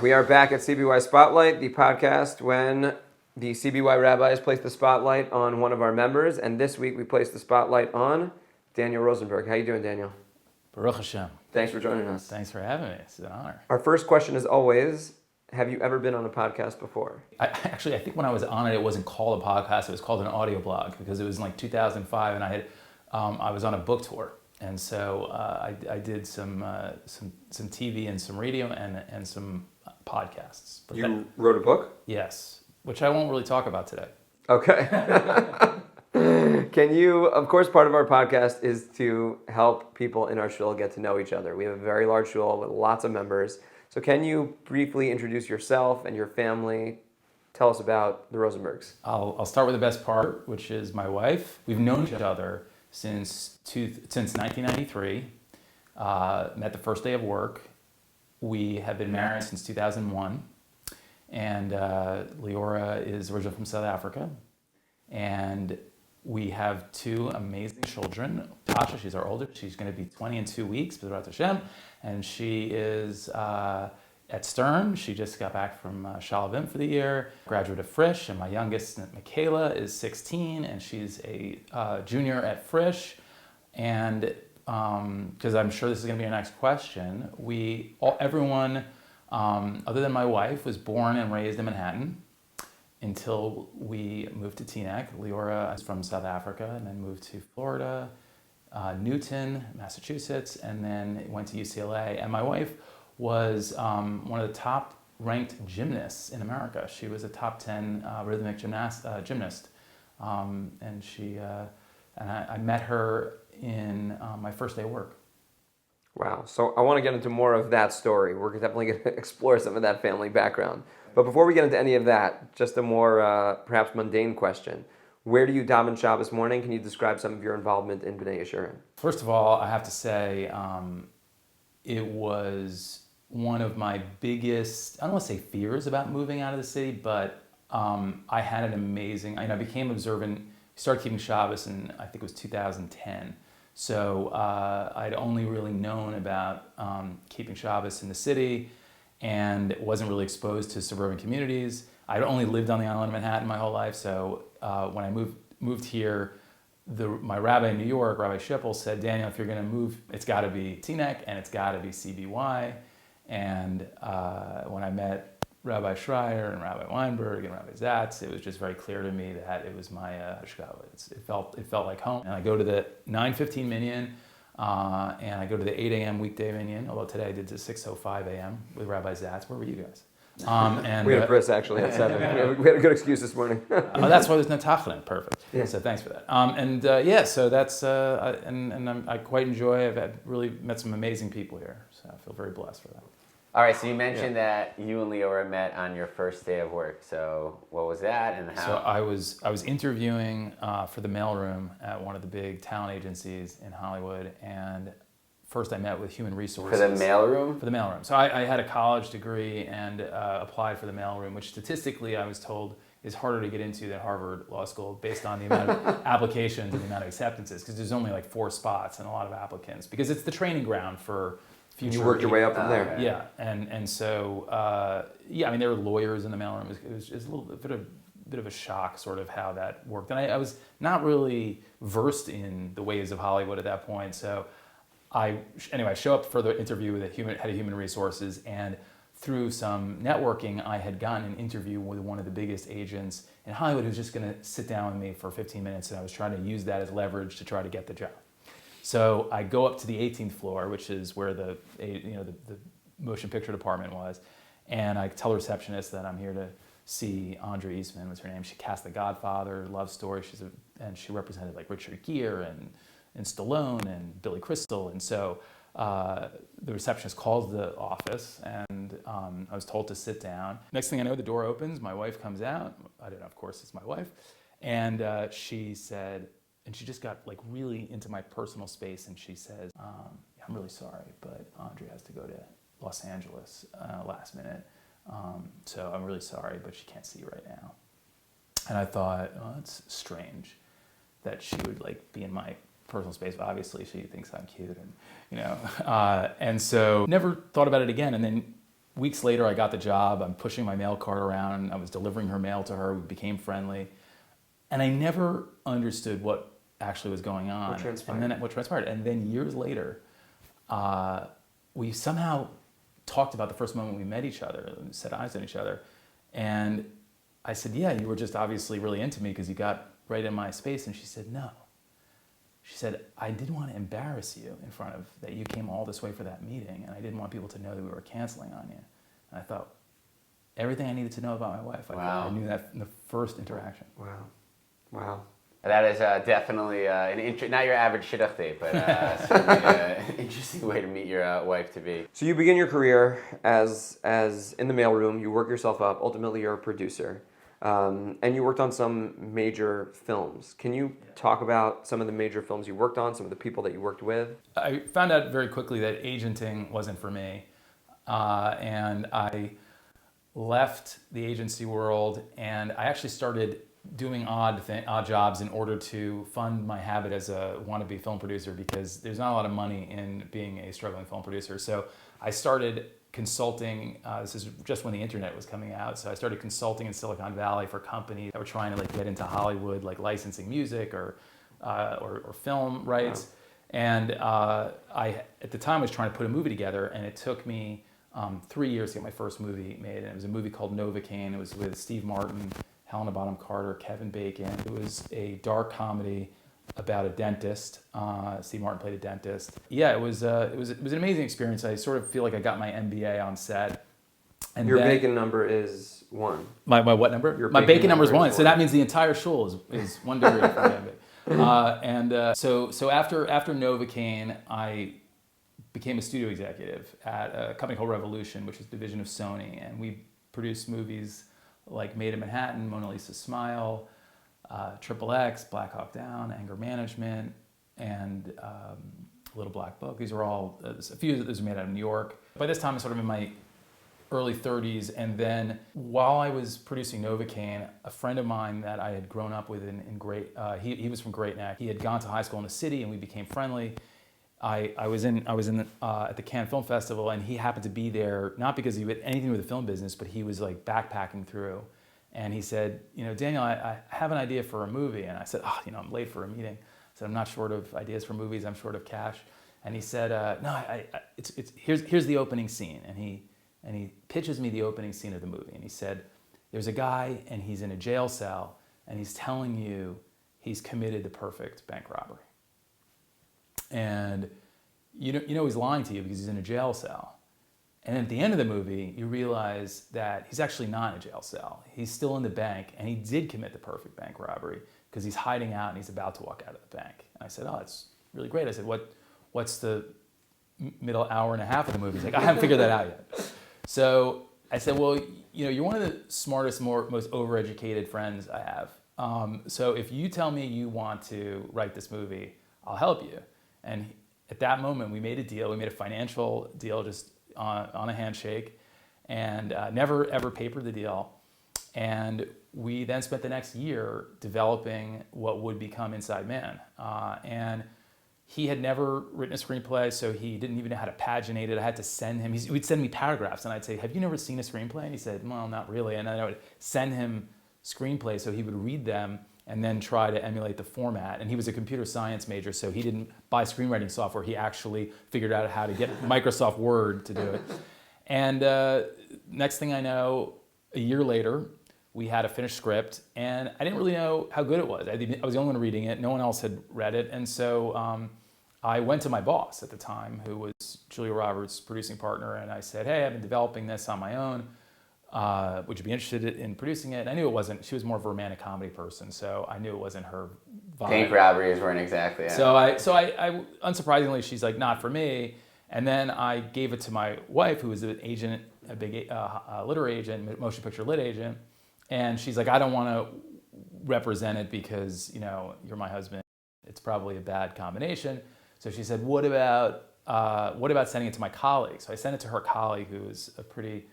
We are back at CBY Spotlight, the podcast when the CBY rabbis place the spotlight on one of our members, and this week we place the spotlight on Daniel Rosenberg. How you doing, Daniel? Baruch Hashem. Thanks for joining us. Thanks for having me. It's an honor. Our first question is always, have you ever been on a podcast before? I think when I was on it, it wasn't called a podcast. It was called an audio blog because it was in like 2005, and I was on a book tour, and so I did some TV and some radio and some podcasts. But you wrote a book? Yes, which I won't really talk about today. Okay. Can you, of course, part of our podcast is to help people in our shul get to know each other. We have a very large shul with lots of members. So can you briefly introduce yourself and your family? Tell us about the Rosenbergs. I'll start with the best part, which is my wife. We've known each other since 1993. Met the first day of work. We have been married since 2001. And Leora is originally from South Africa. And we have two amazing children. Tasha, she's our oldest. She's going to be 20 in 2 weeks, B'ezrat Hashem. And she is at Stern. She just got back from Shalavim for the year, graduate of Frisch. And my youngest, Michaela, is 16, and she's a junior at Frisch. And because I'm sure this is going to be your next question, everyone, other than my wife, was born and raised in Manhattan until we moved to Teaneck. Leora is from South Africa and then moved to Florida, Newton, Massachusetts, and then went to UCLA. And my wife was one of the top ranked gymnasts in America. She was a top 10 rhythmic gymnast. And I met her in my first day of work. Wow. So I want to get into more of that story. We're definitely going to explore some of that family background. But before we get into any of that, just a more perhaps mundane question. Where do you daven Shabbos morning? Can you describe some of your involvement in B'nai Yeshurun? First of all, I have to say it was one of my biggest, I don't want to say fears about moving out of the city, but I had an amazing, I became observant, started keeping Shabbos in, I think it was 2010. So I'd only really known about keeping Shabbos in the city and wasn't really exposed to suburban communities. I'd only lived on the island of Manhattan my whole life, so when I moved here, my rabbi in New York, Rabbi Schippel, said, Daniel, if you're going to move, it's got to be Teaneck and it's got to be CBY. And when I met Rabbi Schreier and Rabbi Weinberg and Rabbi Zatz, it was just very clear to me that it was my hashkafa. It felt like home. And I go to the 9:15 minyan, and I go to the 8 a.m. weekday minyan, although today I did the 6:05 a.m. with Rabbi Zatz. Where were you guys? And we had a bris actually at 7. We had a good excuse this morning. That's why there's no tachlin. Perfect. Yeah. So thanks for that. So that's I quite enjoy. I've really met some amazing people here, so I feel very blessed for that. All right, so you mentioned that you and Leora met on your first day of work. So what was that and how? So I was interviewing for the mailroom at one of the big talent agencies in Hollywood, and first I met with human resources. For the mailroom? For the mailroom. So I had a college degree and applied for the mailroom, which statistically I was told is harder to get into than Harvard Law School based on the amount of applications and the amount of acceptances, because there's only like 4 spots and a lot of applicants, because it's the training ground for future. You worked your way up from there. Yeah, and so there were lawyers in the mailroom. It was just a little bit of a shock, sort of how that worked. And I was not really versed in the ways of Hollywood at that point. So I show up for the interview with head of human resources, and through some networking, I had gotten an interview with one of the biggest agents in Hollywood who was just going to sit down with me for 15 minutes, and I was trying to use that as leverage to try to get the job. So I go up to the 18th floor, which is where the motion picture department was, and I tell the receptionist that I'm here to see Andrea Eastman, was her name. She cast The Godfather, love story. And she represented like Richard Gere and Stallone and Billy Crystal. And so the receptionist calls the office, and I was told to sit down. Next thing I know, the door opens. My wife comes out. I don't know, of course, it's my wife. And she said, and she just got like really into my personal space, and she says, I'm really sorry, but Andrea has to go to Los Angeles last minute. So I'm really sorry, but she can't see you right now. And I thought, oh, that's strange that she would like be in my personal space. But obviously she thinks I'm cute, and and so never thought about it again. And then weeks later, I got the job. I'm pushing my mail cart around. I was delivering her mail to her. We became friendly. And I never understood what actually was going on. What transpired? And then what transpired. And then years later, we somehow talked about the first moment we met each other, set eyes on each other. And I said, yeah, you were just obviously really into me because you got right in my space. And she said, no. She said, I didn't want to embarrass you in front of that you came all this way for that meeting, and I didn't want people to know that we were canceling on you. And I thought, everything I needed to know about my wife, I knew that in the first interaction. Wow. Wow. That is definitely not your average shidduch date, but certainly an interesting way to meet your wife to be. So you begin your career as in the mailroom. You work yourself up. Ultimately, you're a producer. And you worked on some major films. Can you talk about some of the major films you worked on, some of the people that you worked with? I found out very quickly that agenting wasn't for me. And I left the agency world, and I actually started doing odd jobs in order to fund my habit as a wannabe film producer, because there's not a lot of money in being a struggling film producer. So I started consulting. This is just when the internet was coming out. So I started consulting in Silicon Valley for companies that were trying to get into Hollywood, like licensing music or film rights. Wow. And I, at the time, was trying to put a movie together, and it took me 3 years to get my first movie made. And it was a movie called Novocaine. It was with Steve Martin, Helena Bonham Carter, Kevin Bacon. It was a dark comedy about a dentist. Steve Martin played a dentist. Yeah, it was an amazing experience. I sort of feel like I got my MBA on set. And your bacon number is 1. My what number? My bacon number is 1. So that means the entire shul is 1 degree from MBA. So after Novocaine, I became a studio executive at a company called Revolution, which is a division of Sony, and we produced movies like Made in Manhattan, Mona Lisa's Smile, Triple X, Black Hawk Down, Anger Management, and Little Black Book. These were all, a few of those were made out of New York. By this time, I'm sort of in my early 30s, and then while I was producing Novocaine, a friend of mine that I had grown up with he was from Great Neck. He had gone to high school in the city, and we became friendly. I was at the Cannes Film Festival, and he happened to be there, not because he had anything to do with the film business, but he was like backpacking through. And he said, Daniel, I have an idea for a movie. And I said, I'm late for a meeting. I said, I'm not short of ideas for movies, I'm short of cash. And he said, no, here's the opening scene. And he pitches me the opening scene of the movie. And he said, there's a guy, and he's in a jail cell, and he's telling you he's committed the perfect bank robbery. And you know he's lying to you because he's in a jail cell. And at the end of the movie, you realize that he's actually not in a jail cell. He's still in the bank, and he did commit the perfect bank robbery because he's hiding out and he's about to walk out of the bank. And I said, oh, that's really great. I said, what's the middle hour and a half of the movie? He's like, I haven't figured that out yet. So I said, well, you're one of the smartest, most overeducated friends I have. So if you tell me you want to write this movie, I'll help you. And at that moment, we made a deal. We made a financial deal just on a handshake, and never ever papered the deal. And we then spent the next year developing what would become Inside Man. And he had never written a screenplay, so he didn't even know how to paginate it. I had to send him. He would send me paragraphs, and I'd say, have you never seen a screenplay? And he said, well, not really. And then I would send him screenplays, so he would read them and then try to emulate the format. And he was a computer science major, so he didn't buy screenwriting software. He actually figured out how to get Microsoft Word to do it. And next thing I know, a year later, we had a finished script, and I didn't really know how good it was. I was the only one reading it. No one else had read it. And so I went to my boss at the time, who was Julia Roberts' producing partner, and I said, hey, I've been developing this on my own. Would you be interested in producing it? And I knew it wasn't, she was more of a romantic comedy person, so I knew it wasn't her vibe. Bank robberies weren't exactly. Yeah. So I unsurprisingly, she's like, not for me. And then I gave it to my wife, who was an agent, a big literary agent, motion picture lit agent. And she's like, I don't want to represent it because, you're my husband. It's probably a bad combination. So she said, what about sending it to my colleague? So I sent it to her colleague, who is a pretty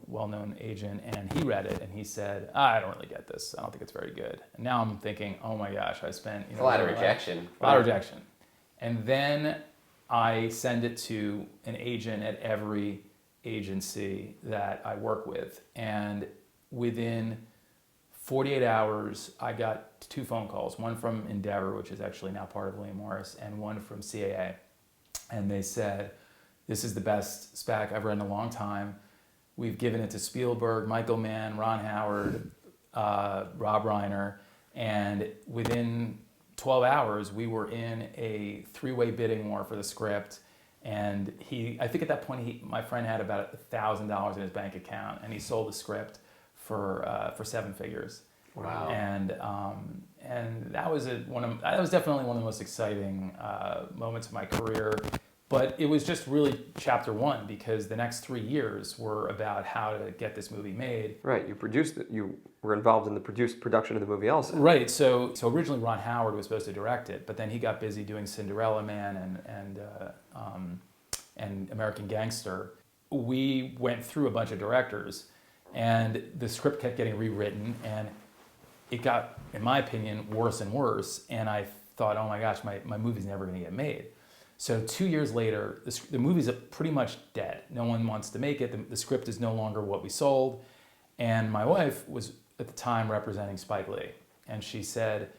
well-known agent, and he read it and he said, I don't really get this. I don't think it's very good. And now I'm thinking, oh my gosh, I spent a lot of rejection. A lot of rejection. And then I send it to an agent at every agency that I work with, and within 48 hours, I got 2 phone calls, one from Endeavor, which is actually now part of William Morris, and one from CAA. And they said, this is the best spec I've read in a long time. We've given it to Spielberg, Michael Mann, Ron Howard, Rob Reiner, and within 12 hours, we were in a 3-way bidding war for the script. And I think at that point, my friend had about $1,000 in his bank account, and he sold the script for 7 figures. Wow. And that was definitely one of the most exciting moments of my career. But it was just really chapter 1, because the next 3 years were about how to get this movie made. Right, you produced it. You were involved in the production of the movie also. Right. So originally Ron Howard was supposed to direct it, but then he got busy doing Cinderella Man and American Gangster. We went through a bunch of directors, and the script kept getting rewritten, and it got, in my opinion, worse and worse. And I thought, oh my gosh, my movie's never going to get made. So 2 years later, the movie's pretty much dead. No one wants to make it. The script is no longer what we sold. And my wife was at the time representing Spike Lee. And she said,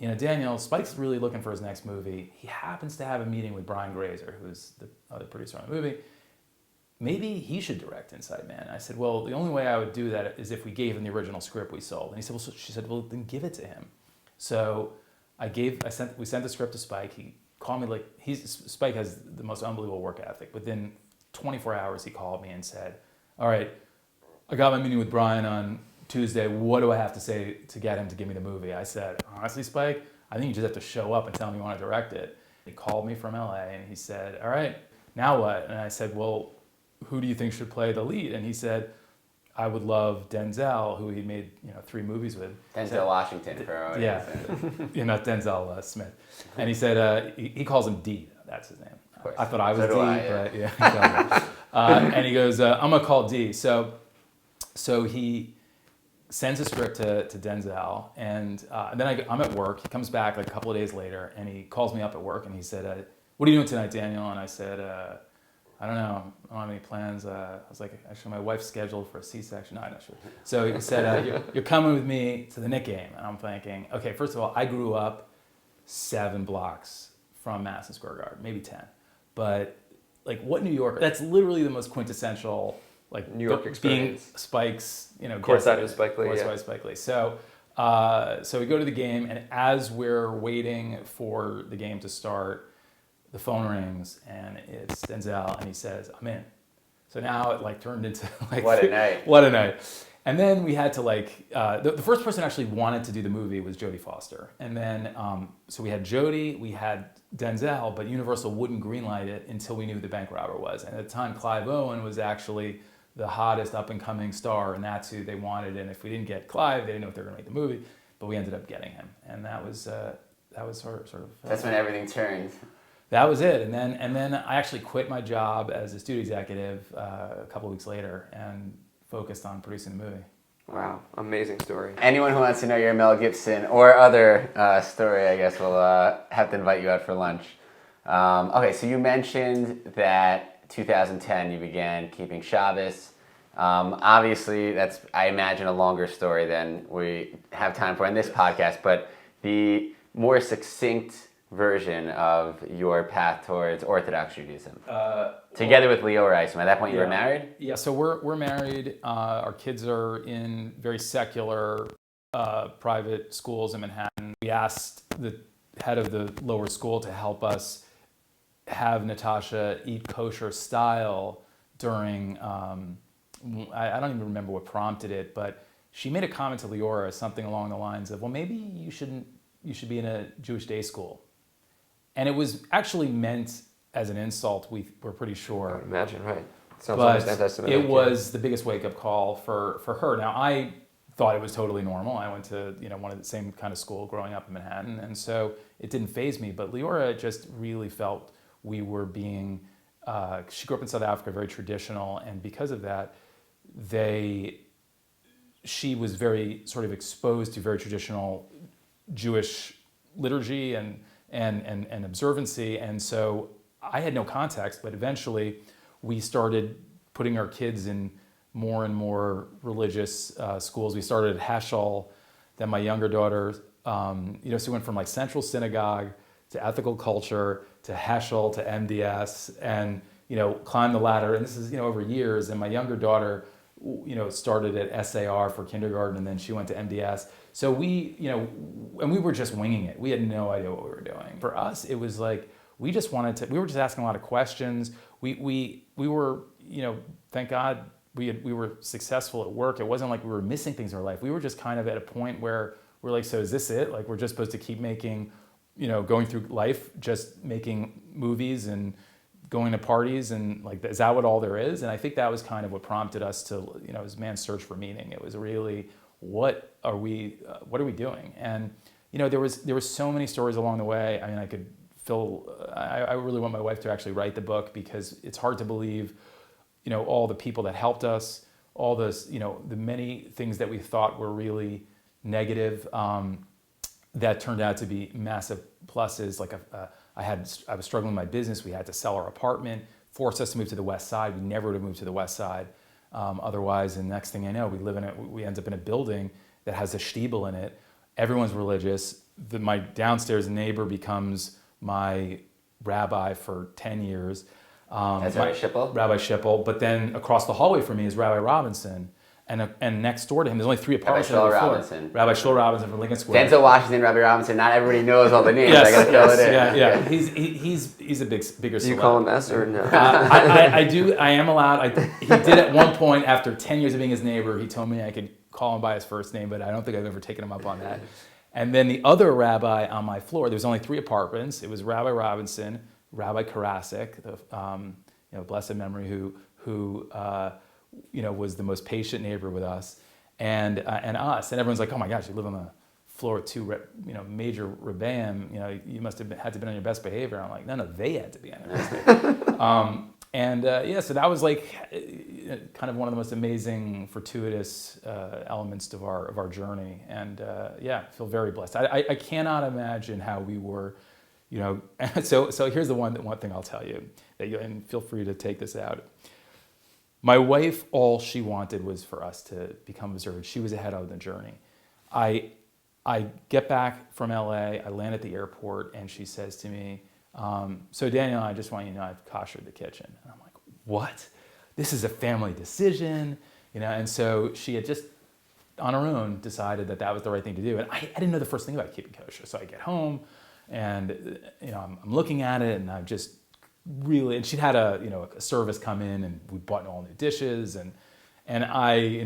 Daniel, Spike's really looking for his next movie. He happens to have a meeting with Brian Grazer, who's the other producer on the movie. Maybe he should direct Inside Man. I said, well, the only way I would do that is if we gave him the original script we sold. And he said, well, she said, well, then give it to him. So we sent the script to Spike. He called me Spike has the most unbelievable work ethic. Within 24 hours, he called me and said, all right, I got my meeting with Brian on Tuesday. What do I have to say to get him to give me the movie? I said, honestly, Spike, I think you just have to show up and tell him you want to direct it. He called me from LA and he said, all right, now what? And I said, well, who do you think should play the lead? And he said, I would love Denzel, who he made 3 movies with. Denzel Washington for our audience. Yeah, not Denzel Smith. And he said, he calls him D. That's his name. Of course. I thought I was So do D, I, yeah. but yeah. And he goes, I'm gonna call D. So he sends a script to Denzel, and then I'm at work. He comes back like a couple of days later, and he calls me up at work, and he said, what are you doing tonight, Daniel? And I said, I don't know. I don't have any plans. I was like, actually, my wife's scheduled for a C-section. No, I'm not sure. So he said, you're coming with me to the Knick game. And I'm thinking, okay, first of all, I grew up 7 blocks from Madison Square Garden, maybe 10. But what New Yorker? That's literally the most quintessential New York experience. Being Spike's, courtside with Spike Lee. Courtside Spike Lee. So we go to the game, and as we're waiting for the game to start, the phone rings, and it's Denzel, and he says, I'm in. So now it turned into What a night. What a night. And then we had to the first person actually wanted to do the movie was Jodie Foster. And then, so we had Jodie, we had Denzel, but Universal wouldn't greenlight it until we knew who the bank robber was. And at the time, Clive Owen was actually the hottest up and coming star, and that's who they wanted. And if we didn't get Clive, they didn't know if they were gonna make the movie, but we ended up getting him. And that was sort of. That's when everything turned. That was it, and then I actually quit my job as a studio executive a couple of weeks later and focused on producing the movie. Wow, amazing story. Anyone who wants to know your Mel Gibson or other story, I guess, will have to invite you out for lunch. Okay, so you mentioned that 2010 you began keeping Shabbos. Obviously, that's, I imagine, a longer story than we have time for in this podcast, but the more succinct version of your path towards Orthodox Judaism, together with Leora Eisman. At that point, you were married? Yeah, so we're married. Our kids are in very secular private schools in Manhattan. We asked the head of the lower school to help us have Natasha eat kosher style during, I don't even remember what prompted it, but she made a comment to Leora, something along the lines of, well, maybe you should be in a Jewish day school. And it was actually meant as an insult, we're pretty sure. I would imagine, right. Sounds but almost anti-Semitic. It was the biggest wake-up call for her. Now, I thought it was totally normal. I went to one of the same kind of school growing up in Manhattan, and so it didn't faze me. But Leora just really felt we were being, she grew up in South Africa, very traditional, and because of that, she was very sort of exposed to very traditional Jewish liturgy and observancy, and so I had no context, but eventually we started putting our kids in more and more religious schools. We started at Heschel, then my younger daughter, so we went from like Central Synagogue to Ethical Culture to Heschel to MDS, and climbed the ladder. And this is over years. And my younger daughter, started at SAR for kindergarten, and then she went to MDS. So we, and we were just winging it. We had no idea what we were doing. For us, it was like we were just asking a lot of questions. We were, thank God we were successful at work. It wasn't like we were missing things in our life. We were just kind of at a point where we're like, so is this it? Like we're just supposed to keep making, going through life, just making movies and going to parties, and like, is that what all there is? And I think that was kind of what prompted us to, it was man's search for meaning. It was really, what are we doing? And there was so many stories along the way. I mean, I really want my wife to actually write the book, because it's hard to believe, all the people that helped us, all those, the many things that we thought were really negative, that turned out to be massive pluses. Like I was struggling in my business. We had to sell our apartment, forced us to move to the West Side. We never would have moved to the West Side otherwise. And next thing I know, we end up in a building that has a shtibel in it. Everyone's religious. My downstairs neighbor becomes my rabbi for 10 years. That's Rabbi Schippel? Rabbi Schippel. But then across the hallway from me is Rabbi Robinson. And next door to him, there's only 3 apartments. Rabbi Shul Robinson. Rabbi Shul Robinson from Lincoln Square. Denzel Washington, Rabbi Robinson. Not everybody knows all the names. Yes, I gotta fill it in. Yeah. He's a bigger. Do you call him S or no? I do. I am allowed. He did at one point, after 10 years of being his neighbor, he told me I could call him by his first name, but I don't think I've ever taken him up on that. And then the other rabbi on my floor, there was only 3 apartments. It was Rabbi Robinson, Rabbi Karasik, the blessed memory, who was the most patient neighbor with us, and us. And everyone's like, oh my gosh, you live on the floor with 2 major rebbeim. You must have had to be on your best behavior. I'm like, no, they had to be on their best behavior. So that was like kind of one of the most amazing, fortuitous elements of our journey. And I feel very blessed. I cannot imagine how we were, So here's the one thing I'll tell you, and feel free to take this out. My wife, all she wanted was for us to become observant. She was ahead of the journey. I get back from LA, I land at the airport, and she says to me, so Daniel, I just want you to know I've koshered the kitchen. And I'm like, what? This is a family decision, and so she had just on her own decided that was the right thing to do. And I didn't know the first thing about keeping kosher. So I get home and, I'm looking at it, and I've just really, and she'd had a service come in, and we bought all new dishes, and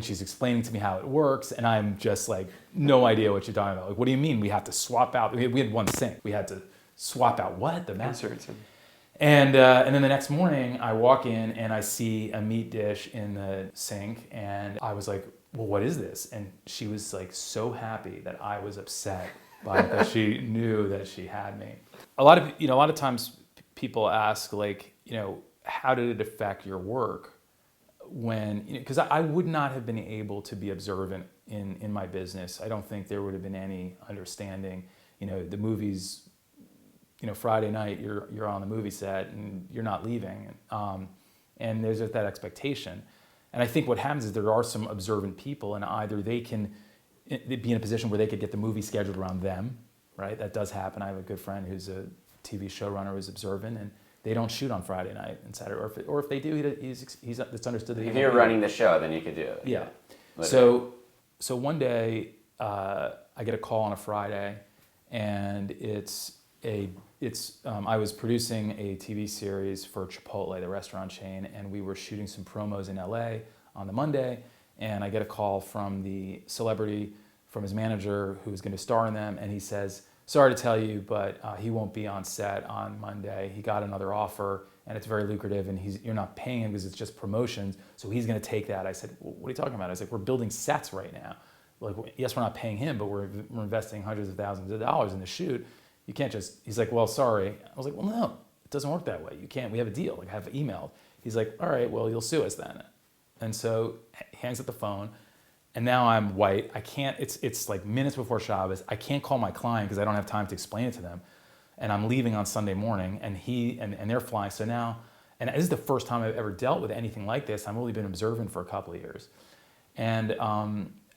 she's explaining to me how it works, and I'm just like, no idea what you're talking about. Like, what do you mean we have to swap out? We had one sink. We had to swap out what? The master. And then the next morning I walk in and I see a meat dish in the sink, and I was like, well, what is this? And she was like so happy that I was upset by it, that she knew that she had me. A lot of times people ask, like, how did it affect your work when, because I would not have been able to be observant in my business. I don't think there would have been any understanding. The movies, Friday night you're on the movie set and you're not leaving, and there's just that expectation. And I think what happens is there are some observant people, and either they can be in a position where they could get the movie scheduled around them, right? That does happen. I have a good friend who's a TV showrunner who's observant, and they don't shoot on Friday night and Saturday, or if they do, it's understood that if you're running the show, then you could do it. Yeah. So one day I get a call on a Friday, and I was producing a TV series for Chipotle, the restaurant chain, and we were shooting some promos in LA on the Monday, and I get a call from the celebrity, from his manager who's going to star in them, and he says, sorry to tell you, but he won't be on set on Monday. He got another offer, and it's very lucrative, and you're not paying him because it's just promotions, so he's going to take that. I said, well, what are you talking about? I was like, we're building sets right now. Like, yes, we're not paying him, but we're investing hundreds of thousands of dollars in the shoot. You can't just, he's like, well, sorry. I was like, well, no, it doesn't work that way. You can't, we have a deal. Like, I have emailed. He's like, all right, well, you'll sue us then. And so he hangs up the phone, and now I'm white. I can't, it's like minutes before Shabbos. I can't call my client because I don't have time to explain it to them. And I'm leaving on Sunday morning, and they're flying. So now, and this is the first time I've ever dealt with anything like this. I've only been observant for a couple of years, and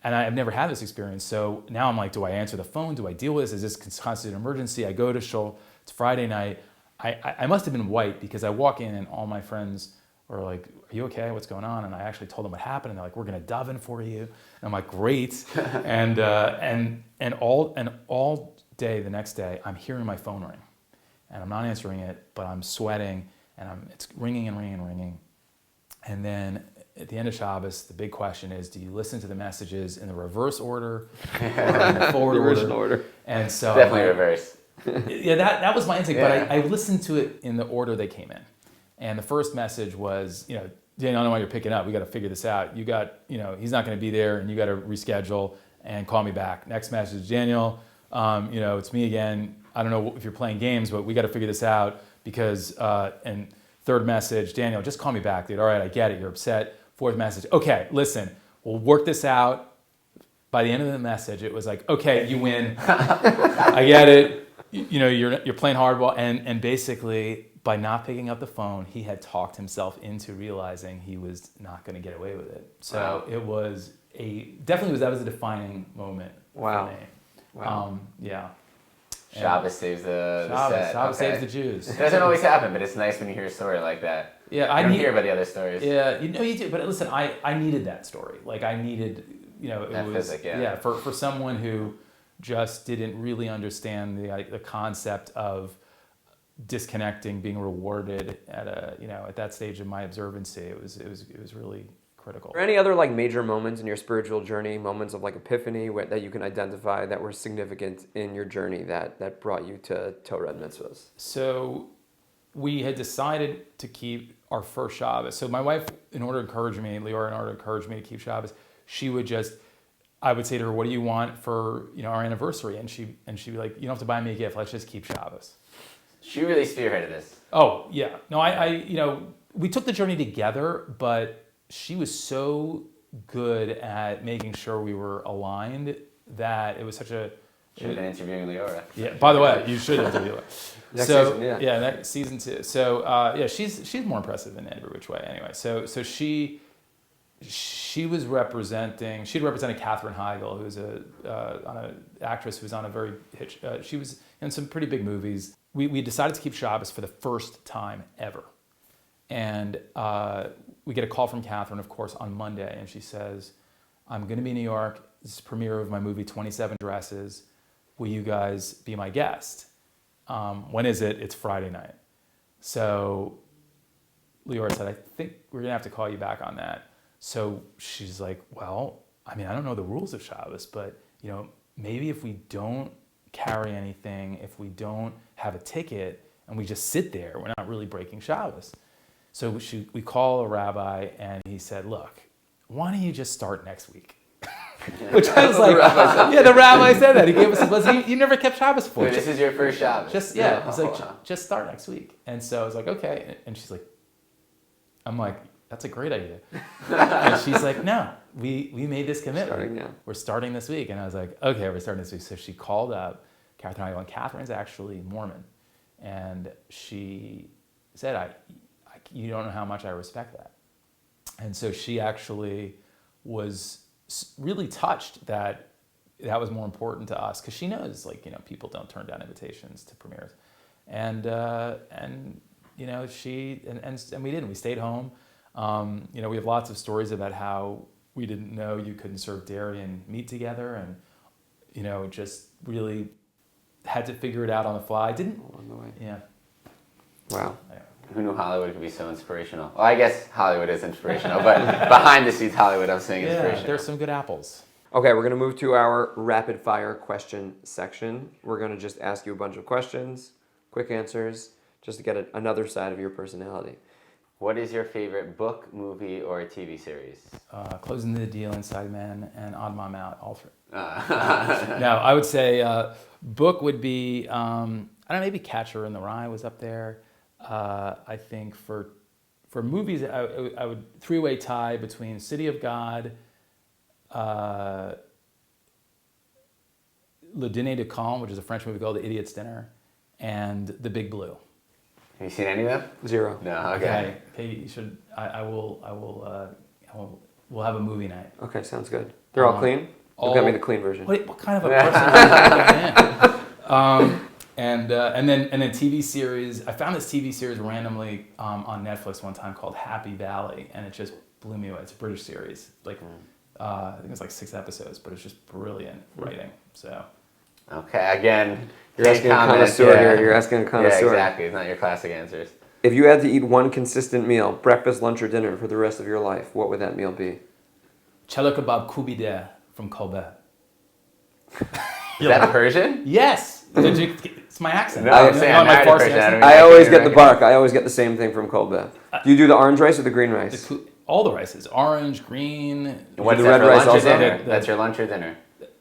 I've never had this experience. So now I'm like, do I answer the phone? Do I deal with this? Is this constitute an emergency? I go to Shul. It's Friday night. I must have been white because I walk in and all my friends are like, are you okay? What's going on? And I actually told them what happened, and they're like, we're gonna daven for you. And I'm like, great. and all day the next day, I'm hearing my phone ring, and I'm not answering it, but I'm sweating, and it's ringing and ringing and ringing. And then at the end of Shabbos, the big question is, do you listen to the messages in the reverse order or in the forward order? And so Definitely reverse. Yeah, that was my instinct, Yeah. but I listened to it in the order they came in. And the first message was, Daniel, I don't know why you're picking up. We got to figure this out. You got, he's not going to be there, and you got to reschedule and call me back. Next message, Daniel, it's me again. I don't know if you're playing games, but we got to figure this out because, and third message, Daniel, just call me back, dude. All right, I get it. You're upset. Fourth message, okay, listen, we'll work this out. By the end of the message, it was like, okay, you win. I get it. You're playing hardball, and basically by not picking up the phone, he had talked himself into realizing he was not going to get away with it. So It was that was a defining moment for me. Wow. Yeah. Shabbos saves the set. Shabbos saves the Jews. It doesn't always happen, but it's nice when you hear a story like that. Yeah, I don't hear about the other stories. Yeah, you do. But listen, I needed that story. Like I needed, That was physic, yeah. for someone who just didn't really understand the concept of disconnecting, being rewarded at that stage of my observancy. It was really critical. Are there any other like major moments in your spiritual journey, moments of like epiphany that you can identify that were significant in your journey that brought you to Torah and mitzvahs? So we had decided to keep our first Shabbos. So my wife, Leora, in order to encourage me to keep Shabbos, I would say to her, what do you want for our anniversary? And she'd be like, you don't have to buy me a gift. Let's just keep Shabbos. She really spearheaded this. Oh, yeah. No, we took the journey together, but she was so good at making sure we were aligned that it was such a... Should have been interviewing Leora. Yeah, by the way, you should interview her. Next season, yeah. Yeah, next season 2. So, she's more impressive in every which way anyway. So she was representing... She'd represented Katherine Heigl, who's an actress who's on a very... she was in some pretty big movies. We decided to keep Shabbos for the first time ever. And we get a call from Katherine, of course, on Monday, and she says, I'm going to be in New York. This is the premiere of my movie, 27 Dresses. Will you guys be my guest? When is it? It's Friday night. So Leora said, I think we're going to have to call you back on that. So she's like, well, I don't know the rules of Shabbos, but maybe if we don't carry anything, if we don't have a ticket, and we just sit there, we're not really breaking Shabbos. So we call a rabbi, and he said, look, why don't you just start next week? Which I was like, the rabbi said that. He gave us his blessing. You never kept Shabbos before. This is your first Shabbos. He's like, just start next week. And so I was like, okay. And she's like, I'm like, that's a great idea. And she's like, no, we made this commitment. We're starting this week. And I was like, okay, we're starting this week. So she called up Katherine Heigl, and Katherine's actually Mormon. And she said, you don't know how much I respect that. And so she actually was really touched that was more important to us, because she knows, people don't turn down invitations to premieres. And she we didn't. We stayed home. We have lots of stories about how we didn't know you couldn't serve dairy and meat together, and just really had to figure it out on the fly. Along the way. Yeah. Wow. Yeah. Who knew Hollywood could be so inspirational? Well, I guess Hollywood is inspirational, but behind the scenes, Hollywood, I'm saying inspirational. Yeah, there's some good apples. Okay, we're going to move to our rapid fire question section. We're going to just ask you a bunch of questions, quick answers, just to get another side of your personality. What is your favorite book, movie, or TV series? Closing the Deal, Inside Man, and Odd Mom Out, all three. No, I would say book would be, maybe Catcher in the Rye was up there. I think for movies, I would three-way tie between City of God, Le Dîner de Con, which is a French movie called The Idiot's Dinner, and The Big Blue. Have you seen any of them? 0. No. Okay. Okay. You should. We'll have a movie night. Okay, sounds good. They're all clean? Look all- at me the clean version. What kind of a person are you? And then TV series. I found this TV series randomly on Netflix one time called Happy Valley, and it just blew me away. It's a British series. I think it's like 6 episodes, but it's just brilliant writing. So. Okay. Again, You're asking a connoisseur here. You're asking a connoisseur. Yeah, exactly. It's not your classic answers. If you had to eat one consistent meal, breakfast, lunch, or dinner for the rest of your life, what would that meal be? Chela kebab kubide from Kobe. Is that Persian? Yes. It's my accent. No, I'm saying I'm my not Farsi Persian. accent? I always get the bark. I always get the same thing from Kobe. Do you do the orange rice or the green rice? All the rices. Orange, green. What's the that red for rice lunch or also? dinner? That's your lunch or dinner?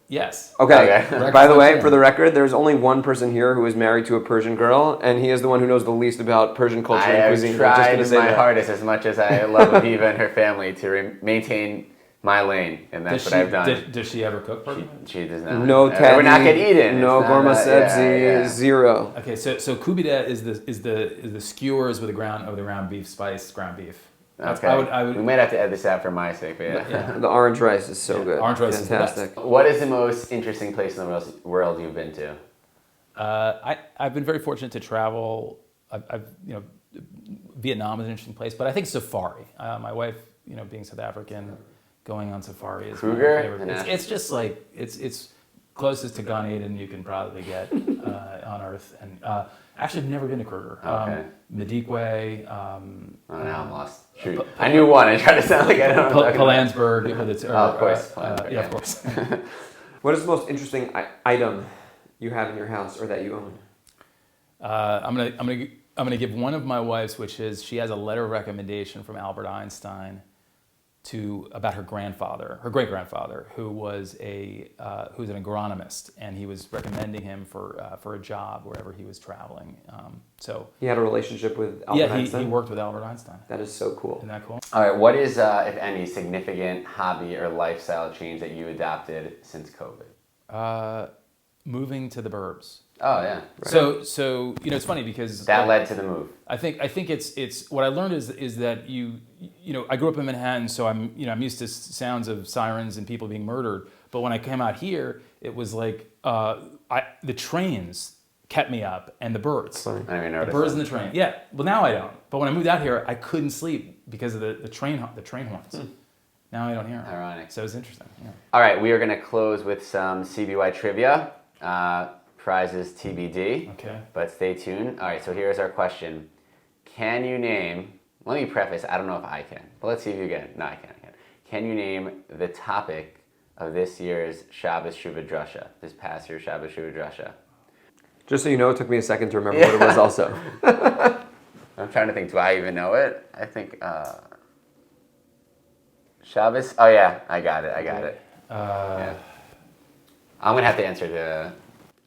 Yes. Okay. Okay. By the way, for the record, there's only one person here who is married to a Persian girl, and he is the one who knows the least about Persian culture I and have cuisine. tried Just gonna my say that. hardest, as much as I love Aviva and her family, to maintain my lane, and that's what I've done. Does she ever cook for you? She does not. No We're not tagine, getting eaten. no It's not gorma that- sebzi, yeah. 0. Okay, so kubide is the skewers with the ground beef spice, ground beef. Okay. I would We might have to edit this out for my sake, but yeah. yeah. The orange rice is so good. Orange rice is the best. fantastic. What is the most interesting place in the world you've been to? I've been very fortunate to travel. Vietnam is an interesting place, but I think safari. My wife, being South African, going on safari is Kruger? my favorite. It's just like it's closest to Gan Eden you can probably get on Earth. And actually, I've never been to Kruger. Okay. Medikwe, Oh, now I'm lost. Shoot. I knew one. I tried to sound like I don't know. what I'm talking about. Palansburg. Of course. Palansburg, Yeah, of course. What is the most interesting item you have in your house or that you own? I'm gonna give one of my wife's, which is she has a letter of recommendation from Albert Einstein about her great grandfather, who was who's an agronomist, and he was recommending him for a job wherever he was traveling. So He had a relationship with Albert Einstein? he worked with Albert Einstein. That is so cool. Isn't that cool? All right. What is, if any, significant hobby or lifestyle change that you adopted since COVID? Moving to the burbs. Oh yeah. Right. So it's funny because That led to the move. I think it's what I learned is that I grew up in Manhattan, so I'm used to sounds of sirens and people being murdered. But when I came out here, it was like the trains kept me up and the birds. I didn't even The notice birds that. and the train. Yeah. Well, now I don't. But when I moved out here, I couldn't sleep because of the train horns. Now I don't hear them. Ironic. So it's interesting. Yeah. All right, we are going to close with some CBY trivia. Prizes TBD. Okay. But stay tuned. All right, so here's our question. Can you name, let me preface, I don't know if I can, but let's see if you can. No, I can. Can you name the topic of this year's Shabbos Shuvah Drasha, this past year's Shabbos Shuvah Drasha? Just so you know, it took me a second to remember what it was also. I'm trying to think, do I even know it? I think, Shabbos? Oh yeah, I got it. Yeah. I'm going to have to answer the...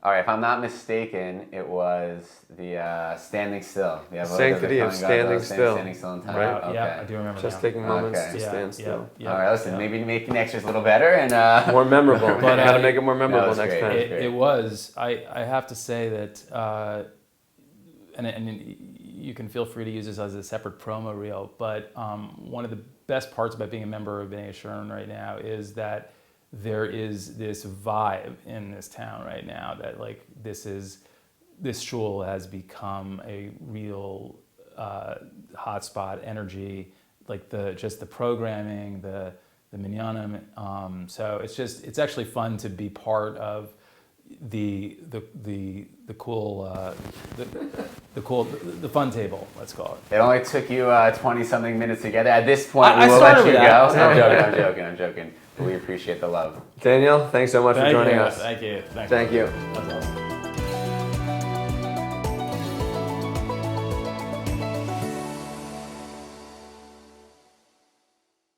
All right, if I'm not mistaken, it was the standing still. The Sanctity of standing still. Standing still in time. Right. Okay. Yeah, I do remember. Just now. taking moments Okay. to stand still. Yeah, All right, listen, yeah. maybe make the next year's a little better and More memorable. But, How to make it more memorable was next great. time. It was. I have to say that, and you can feel free to use this as a separate promo reel. But one of the best parts about being a member of B'nai Sherman right now is that there is this vibe in this town right now that like this shul has become a real hotspot energy, like the programming, the minyanim. So it's actually fun to be part of the fun table, let's call it. it only took you 20-something minutes to get there. At this point, I we will let started you with go. that. I'm joking. But we appreciate the love. Daniel, thanks so much for joining us. Thank you. Thank you. That's awesome.